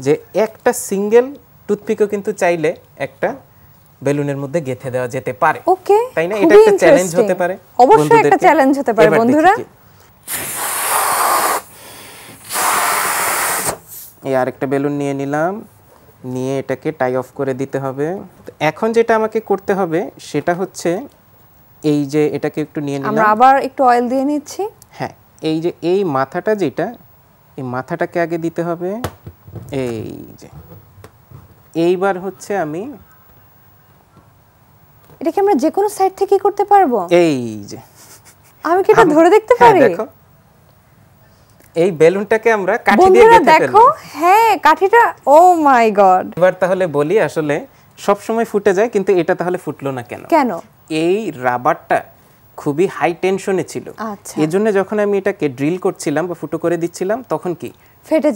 যে একটা সিঙ্গেল টুথপিকও কিন্তু চাইলে একটা বেলুনের মধ্যে গেঁথে দেওয়া যেতে পারে। ওকে, তাই না? এটা একটা চ্যালেঞ্জ হতে পারে, অবশ্যই একটা চ্যালেঞ্জ হতে পারে বন্ধুরা। এই আরেকটা বেলুন নিয়ে নিলাম, নিয়ে এটাকে টাই অফ করে দিতে হবে। তো এখন যেটা আমাকে করতে হবে সেটা হচ্ছে এই যে এটাকে একটু নিয়ে নিলাম, আমরা আবার একটু অয়েল দিয়ে নিচ্ছি। হ্যাঁ, এই যে এই মাথাটা যেটা, এই মাথাটাকে আগে দিতে হবে। এই যে এইবার হচ্ছে আমি এটা কি আমরা যে কোনো সাইড থেকে করতে পারবো? এই যে আমি কি এটা ধরে দেখতে পারি? দেখো এই বেলুনটাকে আমরা কাঠি দিয়ে বন্ধুরা গেঁথে ফেলবো। দেখো, হ্যাঁ কাঠিটা, ও মাই গড। এবার তাহলে বলি, আসলে সব সময় ফুটে যায়, কিন্তু এটা তাহলে ফুটলো না কেন? কেন? এই রাবারটা খুবই হাই টেনশনে ছিল। আচ্ছা, এজন্য যখন আমি এটাকে ড্রিল করছিলাম বা ফুটো করে দিচ্ছিলাম তখন কি ফেটে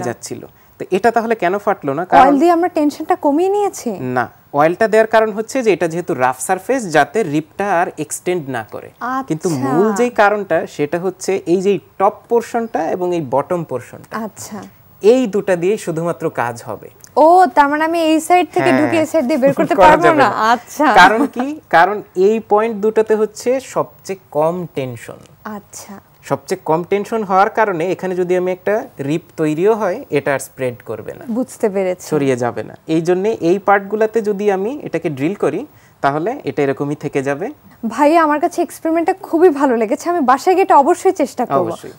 যাচ্ছিল। তো এটা তাহলে কেন ফাটলো না? অয়েল দিয়ে আমরা টেনশনটা কমিয়ে নিয়েছি। না, অয়েলটা দেওয়ার কারণ হচ্ছে যে এটা যেহেতু রাফ সারফেস, যাতে রিপটা আর এক্সটেন্ড না করে। কিন্তু মূল যেই কারণটা সেটা হচ্ছে এই যে টপ পোরশনটা এবং এই বটম পোরশনটা, আচ্ছা, এই দুটো দিয়ে শুধুমাত্র কাজ হবে। ও তার মানে আমি এই সাইড থেকে ঢুকে এই সাইড দিয়ে বের করতে পারবো না? আচ্ছা, কারণ কি? কারণ এই পয়েন্ট দুটোতে হচ্ছে সবচেয়ে কম টেনশন। আচ্ছা, সবচেয়ে কম টেনশন হওয়ার কারণে এখানে যদি আমি একটা রিপ তৈরিও হয়, এটা আর স্প্রেড করবে না, বুঝতে পেরেছি, ছড়িয়ে যাবে না। এই জন্য এই পার্টগুলোতে যদি আমি এটাকে ড্রিল করি তাহলে এটা এরকমই থেকে যাবে। ভাইয়া আমার কাছে এক্সপেরিমেন্টটা খুবই ভালো লেগেছে, আমি বাসায় গিয়ে এটা অবশ্যই চেষ্টা করব। অবশ্যই।